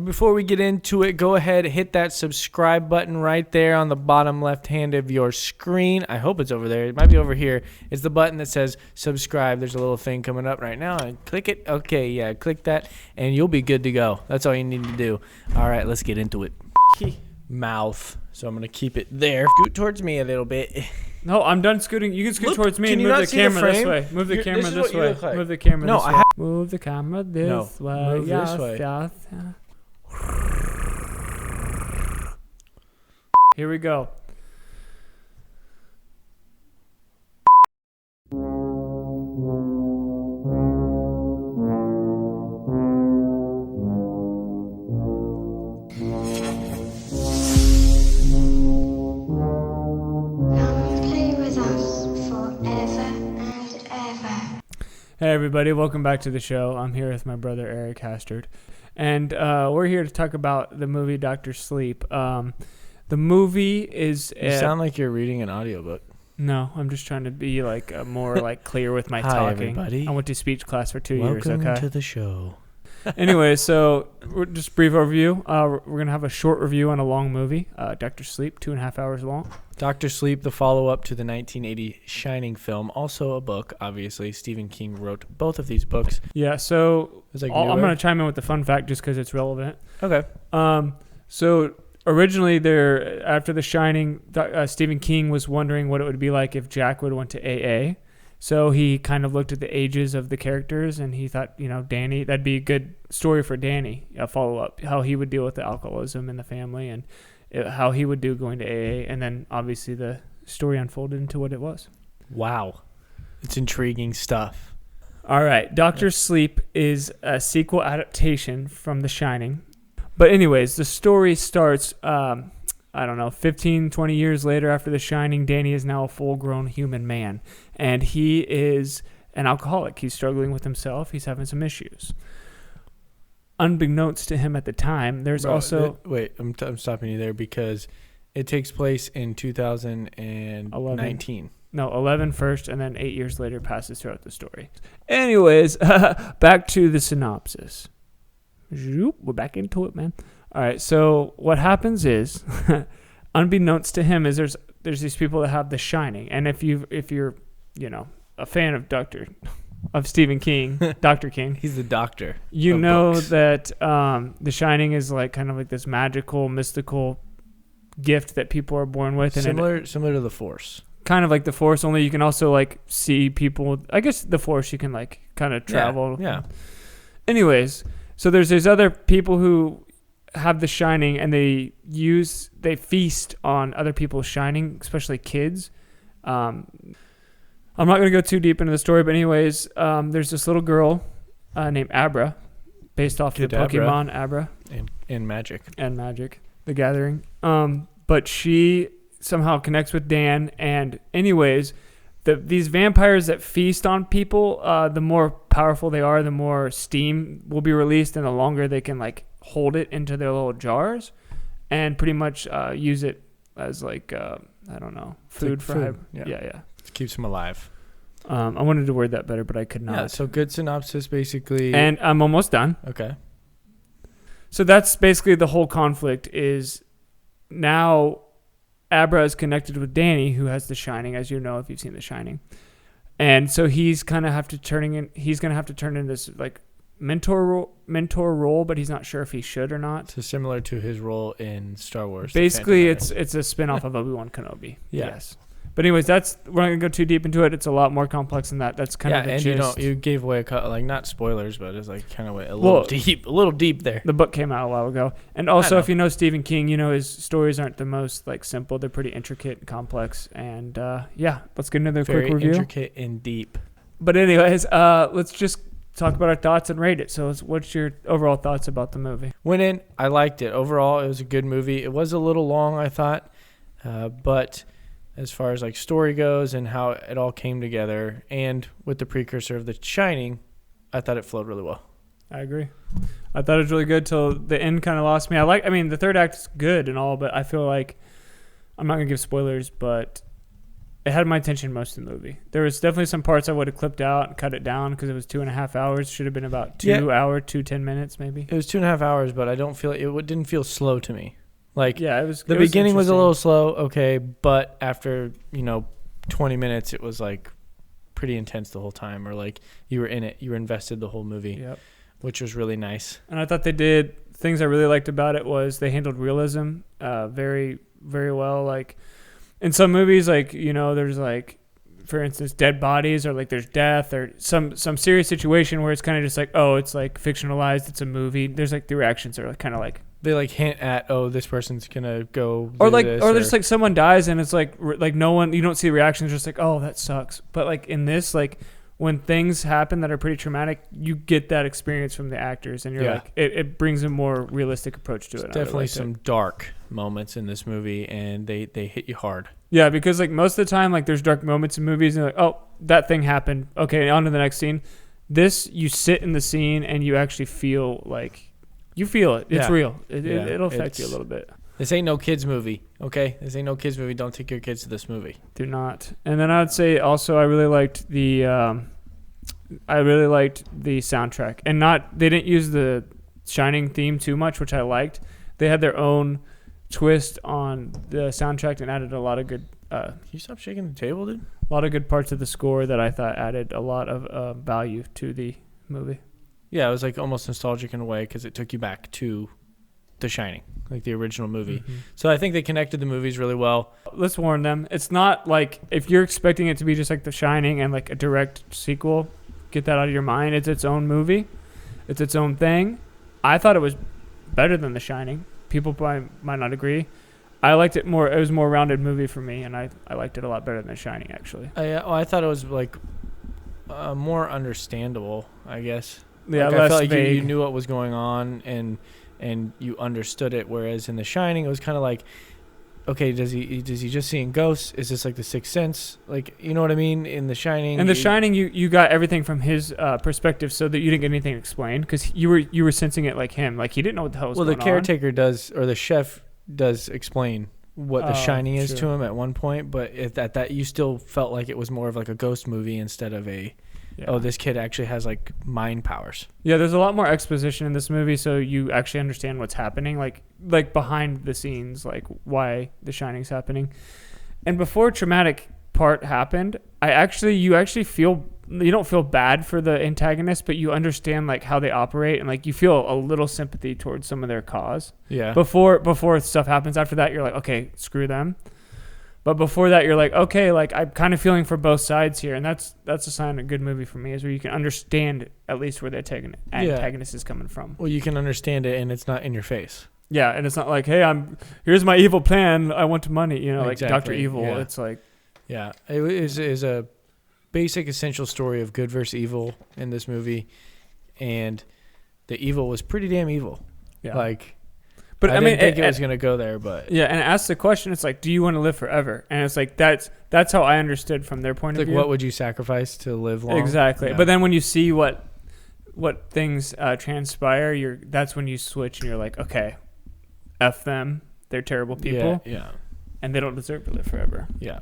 Before we get into it, go ahead, hit that subscribe button right there on the bottom left hand of your screen. I hope it's over there. It might be over here. It's the button that says subscribe. There's a little thing coming up right now. And click it. Okay, yeah, click that, and you'll be good to go. That's all you need to do. All right, let's get into it. Mouth. So I'm going to keep it there. Scoot towards me a little bit. No, I'm done scooting. You can scoot towards me and move the camera this way. Move the camera this way. Move the camera this way. Move the camera this way. Move this way. Yes. Here we go. Hey everybody, welcome back to the show. I'm here with my brother Eric Hastard, and we're here to talk about the movie Dr. Sleep. The movie is... You sound like you're reading an audiobook. No, I'm just trying to be more clear with my Hi, talking. Everybody. I went to speech class for 2 years. Welcome to the show. Anyway, so just brief overview. We're going to have a short review on a long movie, Dr. Sleep, 2.5 hours long. Dr. Sleep, the follow-up to the 1980 Shining film, also a book, obviously. Stephen King wrote both of these books. Yeah, so I'm going to chime in with the fun fact just because it's relevant. Okay. So originally, after The Shining, Stephen King was wondering what it would be like if Jack would have went to AA. So he kind of looked at the ages of the characters, and he thought, Danny, that'd be a good story for Danny, a follow-up, how he would deal with the alcoholism in the family and how he would do going to AA. And then, obviously, the story unfolded into what it was. Wow. It's intriguing stuff. All right. Dr. Sleep is a sequel adaptation from The Shining. But anyways, the story starts... 15, 20 years later after The Shining, Danny is now a full-grown human man. And he is an alcoholic. He's struggling with himself. He's having some issues. Unbeknownst to him at the time, there's also... Wait, I'm stopping you there because it takes place in 2019. No, 11 first, and then 8 years later passes throughout the story. Anyways, back to the synopsis. We're back into it, man. All right, so what happens is, unbeknownst to him, is there's these people that have The Shining, and if you're a fan of Stephen King, Dr. King, he's the doctor. You know books. That The Shining is kind of this magical, mystical gift that people are born with, and similar to the Force. Kind of like the Force, only you can also see people. I guess the Force you can kind of travel. Yeah. Anyways, so there's these other people who have The Shining, and they feast on other people's shining, especially kids. I'm not going to go too deep into the story, but anyways, there's this little girl named Abra, based off the Pokemon Abra and Magic the Gathering. But she somehow connects with Dan, and anyways, these vampires that feast on people, the more powerful they are, the more steam will be released, and the longer they can hold it into their little jars and pretty much use it as food for food. Yeah. It keeps them alive. I wanted to word that better, but I could not. Yeah, so good synopsis basically. And I'm almost done. Okay. So that's basically the whole conflict is now Abra is connected with Danny, who has The Shining, as you know if you've seen The Shining. And so he's going to have to turn in this mentor role, but he's not sure if he should or not. So similar to his role in Star Wars. Basically, it's a spin-off of Obi-Wan Kenobi. Yeah. Yes. But anyways, we're not going to go too deep into it. It's a lot more complex than that. That's kind of the gist. You gave away not spoilers, but it's kind of a little deep there. The book came out a while ago. And also, if you know Stephen King, his stories aren't the most simple. They're pretty intricate and complex. And let's get into the quick review. Very intricate and deep. But anyways, let's just talk about our thoughts and rate it. So what's your overall thoughts about the movie? Went in, I liked it. Overall, it was a good movie. It was a little long, I thought, but as far as story goes and how it all came together, and with the precursor of The Shining, I thought it flowed really well. I agree. I thought it was really good till the end kind of lost me. The third act is good and all, but I feel like I'm not gonna give spoilers, but it had my attention most of the movie. There was definitely some parts I would have clipped out and cut it down because it was 2.5 hours. Should have been about 2 hour, 10 minutes maybe. It was 2.5 hours, but I don't feel it didn't feel slow to me. Like, yeah, it was. The beginning was a little slow, okay, but after 20 minutes, it was like pretty intense the whole time, or like you were in it, you were invested the whole movie. Yep. Which was really nice. And I thought they did things I really liked about it was they handled realism very, very well. Like in some movies, like, there's like, for instance, dead bodies, or like there's death, or some serious situation where it's kind of just like, oh, it's like fictionalized, it's a movie. There's like the reactions are like kind of like they like hint at, oh, this person's gonna go or like or there's like someone dies and it's like no one, you don't see reactions, just like, oh, that sucks. But like in this, like when things happen that are pretty traumatic, you get that experience from the actors, and you're like, it brings a more realistic approach to it. Definitely some dark moments in this movie, and they hit you hard. Yeah, because like most of the time, like there's dark moments in movies, and like, oh, that thing happened. Okay, on to the next scene. This, you sit in the scene and you actually feel like you feel it. It's real. It'll affect you a little bit. This ain't no kids movie, okay? This ain't no kids movie. Don't take your kids to this movie. Do not. And then I would say also I really liked the soundtrack, and they didn't use the Shining theme too much, which I liked. They had their own twist on the soundtrack and added a lot of good. Can you stop shaking the table, dude? A lot of good parts of the score that I thought added a lot of value to the movie. Yeah, it was like almost nostalgic in a way because it took you back to The Shining, like the original movie. Mm-hmm. So I think they connected the movies really well. Let's warn them. It's not like, if you're expecting it to be just like The Shining and like a direct sequel, get that out of your mind. It's its own movie. It's its own thing. I thought it was better than The Shining. People probably might not agree. I liked it more. It was a more rounded movie for me, and I liked it a lot better than The Shining, actually. I thought it was like more understandable, I guess. Yeah, like, less I felt like vague. you knew what was going on and you understood it. Whereas in The Shining, it was kind of like, okay, does he just seeing ghosts? Is this like The Sixth Sense? Like, you know what I mean? In The Shining, The Shining, you got everything from his perspective, so that you didn't get anything explained because you were sensing it like him. Like he didn't know what the hell was going on. Well, the caretaker does, or the chef does explain what The Shining is to him at one point, but at that you still felt like it was more of like a ghost movie instead of this kid actually has like mind powers. Yeah, there's a lot more exposition in this movie, so you actually understand what's happening, like behind the scenes, like why The Shining's happening. And before traumatic part happened, you don't feel bad for the antagonist, but you understand like how they operate, and like you feel a little sympathy towards some of their cause. Yeah. Before stuff happens. After that, you're like, okay, screw them. But before that, you're like, okay, like I'm kind of feeling for both sides here, and that's a sign of a good movie for me, is where you can understand at least where the antagonist is coming from. Well, you can understand it, and it's not in your face. Yeah, and it's not like, hey, here's my evil plan. I want money, like exactly. Dr. Evil. Yeah. It's like, yeah, it is a basic essential story of good versus evil in this movie, and the evil was pretty damn evil. Yeah, but I didn't think it was gonna go there, but yeah, and it asks the question. It's like, do you want to live forever? And it's like that's how I understood from their point of view. What would you sacrifice to live long? Exactly. Yeah. But then when you see what things transpire, that's when you switch and you're like, okay, F them. They're terrible people. Yeah. And they don't deserve to live forever. Yeah.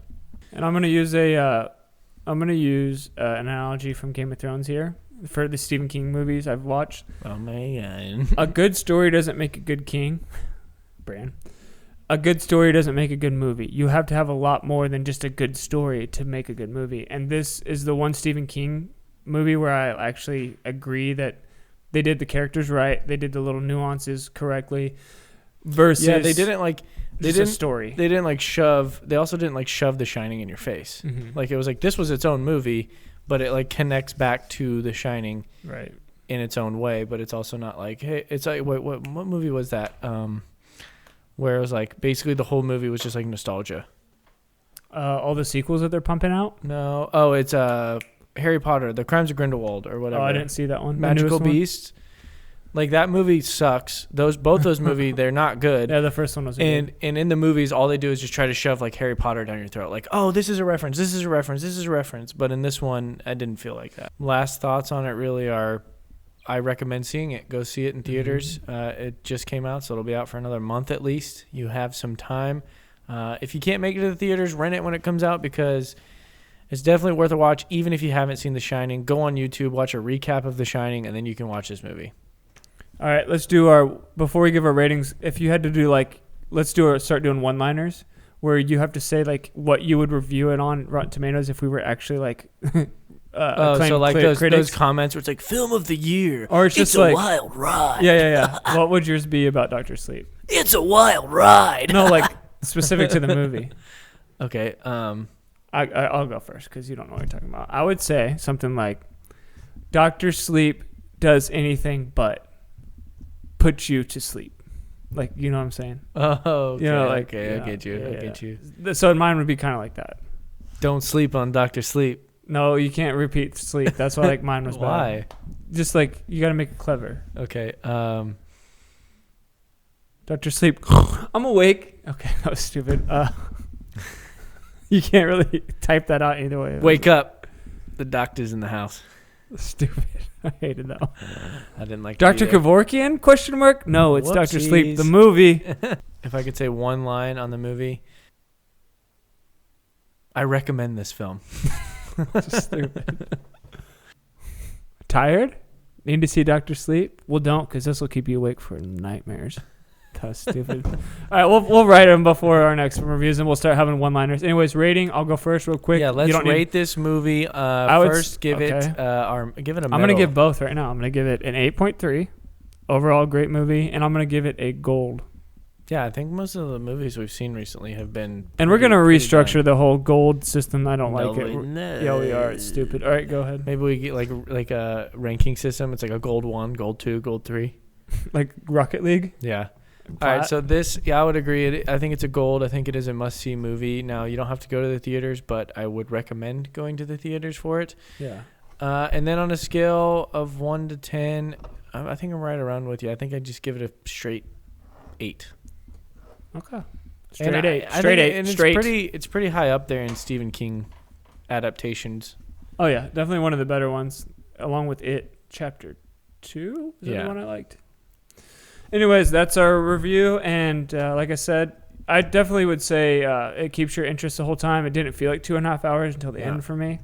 And I'm gonna use an analogy from Game of Thrones here for the Stephen King movies I've watched. Oh man. A good story doesn't make a good king. Bran. A good story doesn't make a good movie. You have to have a lot more than just a good story to make a good movie. And this is the one Stephen King movie where I actually agree that they did the characters right. They did the little nuances correctly. Versus they didn't like a story. They didn't like shove. They also didn't like shove The Shining in your face. Mm-hmm. Like it was like this was its own movie, but it like connects back to The Shining, right, in its own way. But it's also not like, hey, it's like what movie was that? Where it was like basically the whole movie was just like nostalgia. All the sequels that they're pumping out? No. Oh, it's Harry Potter, The Crimes of Grindelwald, or whatever. Oh, I didn't see that one. Magical Beasts. Like that movie sucks. Both those movies, they're not good. Yeah, the first one was good. And in the movies, all they do is just try to shove like Harry Potter down your throat. Like, oh, this is a reference. This is a reference. This is a reference. But in this one, I didn't feel like that. Last thoughts on it really are, I recommend seeing it. Go see it in theaters. It just came out, so it'll be out for another month at least. You have some time. If you can't make it to the theaters, rent it when it comes out because it's definitely worth a watch. Even if you haven't seen The Shining, go on YouTube, watch a recap of The Shining, and then you can watch this movie. All right, before we give our ratings, if you had to do start doing one-liners where you have to say like what you would review it on Rotten Tomatoes if we were actually like so like those comments where it's like film of the year, or it's just a like wild ride. Yeah. What would yours be about Dr. Sleep? It's a wild ride. No, like specific to the movie. Okay. I'll go first because you don't know what you're talking about. I would say something like Dr. Sleep does anything but put you to sleep. Like, you know what I'm saying? Oh, okay. You know, like, okay, I get you. I get you. So mine would be kind of like that. Don't sleep on Dr. Sleep. No, you can't repeat sleep. That's why like mine was bad. Why? Just like you got to make it clever. Okay. Dr. Sleep. I'm awake. Okay, that was stupid. You can't really type that out either way. Wake up. The doctor's in the house. Stupid. I hated that one. I didn't like Dr. Kevorkian? Question mark? No, it's Dr. Sleep, the movie. If I could say one line on the movie, I recommend this film. Stupid. Tired? Need to see Dr. Sleep? Well, don't, because this will keep you awake for nightmares. That's stupid. All right, we'll write them before our next reviews, and we'll start having one-liners. Anyways, rating. I'll go first real quick. Yeah, let's rate this movie. First, give it a middle. I'm going to give both right now. I'm going to give it an 8.3. Overall, great movie. And I'm going to give it a gold. Yeah, I think most of the movies we've seen recently have been... And we're going to restructure the whole gold system. I don't like it. No. Yeah, we are. It's stupid. All right, go ahead. Maybe we get like a ranking system. It's like a gold 1, gold 2, gold 3. Like Rocket League? Yeah. All right, so this, I would agree. I think it's a gold. I think it is a must-see movie. Now, you don't have to go to the theaters, but I would recommend going to the theaters for it. Yeah. And then on a scale of 1 to 10, I think I'm right around with you. I think I'd just give it a straight 8. Okay. Straight 8. Straight 8. And it's pretty high up there in Stephen King adaptations. Oh, yeah. Definitely one of the better ones, along with It Chapter 2. Is that the one I liked? Anyways, that's our review, and like I said, I definitely would say it keeps your interest the whole time. It didn't feel like 2.5 hours until the end for me,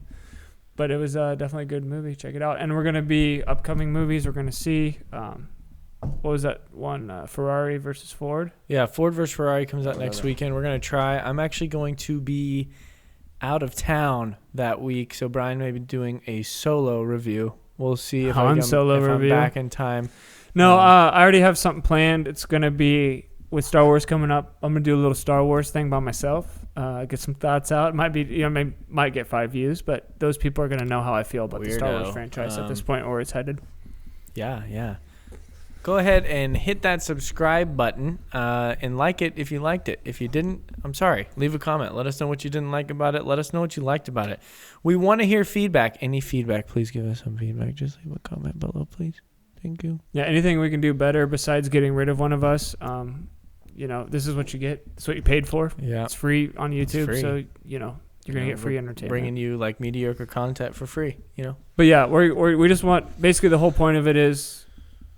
but it was definitely a good movie. Check it out. And we're going to be upcoming movies. We're going to see, what was that one, Ferrari versus Ford? Yeah, Ford versus Ferrari comes out next weekend. We're going to try. I'm actually going to be out of town that week, so Brian may be doing a solo review. We'll see if I'm back in time. No, I already have something planned. It's going to be with Star Wars coming up. I'm going to do a little Star Wars thing by myself, get some thoughts out. It might be, might get 5 views, but those people are going to know how I feel about the Star Wars franchise at this point, or it's headed. Yeah. Go ahead and hit that subscribe button and like it if you liked it. If you didn't, I'm sorry. Leave a comment. Let us know what you didn't like about it. Let us know what you liked about it. We want to hear feedback. Any feedback, please give us some feedback. Just leave a comment below, please. Thank you. Yeah, anything we can do better besides getting rid of one of us. This is what you get. It's what you paid for. Yeah. It's free on YouTube, so, you're going to get free entertainment. Bringing you, like, mediocre content for free, But, yeah, we just want, basically the whole point of it is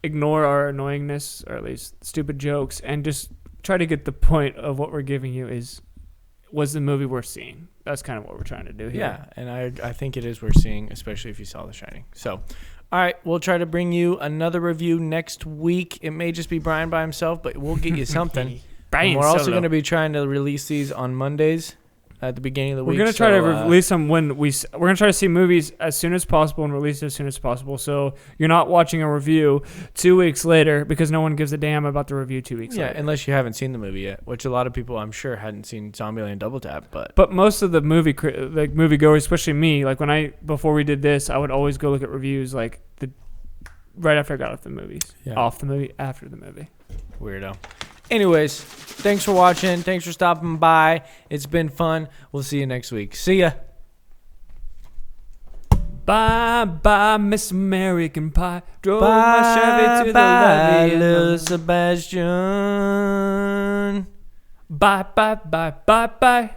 ignore our annoyingness, or at least stupid jokes, and just try to get the point of what we're giving you was the movie worth seeing. That's kind of what we're trying to do here. Yeah, and I think it is worth seeing, especially if you saw The Shining. So... All right, we'll try to bring you another review next week. It may just be Brian by himself, but we'll get you something. We're also going to be trying to release these on Mondays at the beginning of the week. We're going to try to release them we're going to try to see movies as soon as possible and release it as soon as possible. So you're not watching a review 2 weeks later because no one gives a damn about the review 2 weeks later. Yeah, unless you haven't seen the movie yet, which a lot of people I'm sure hadn't seen Zombieland Double Tap. But most of the moviegoers, especially me, like before we did this, I would always go look at reviews like right after I got off the movies. Yeah. Off the movie, after the movie. Weirdo. Anyways, thanks for watching. Thanks for stopping by. It's been fun. We'll see you next week. See ya. Bye, Miss American Pie. Drove my Chevy to the levee. Little Sebastian. Bye.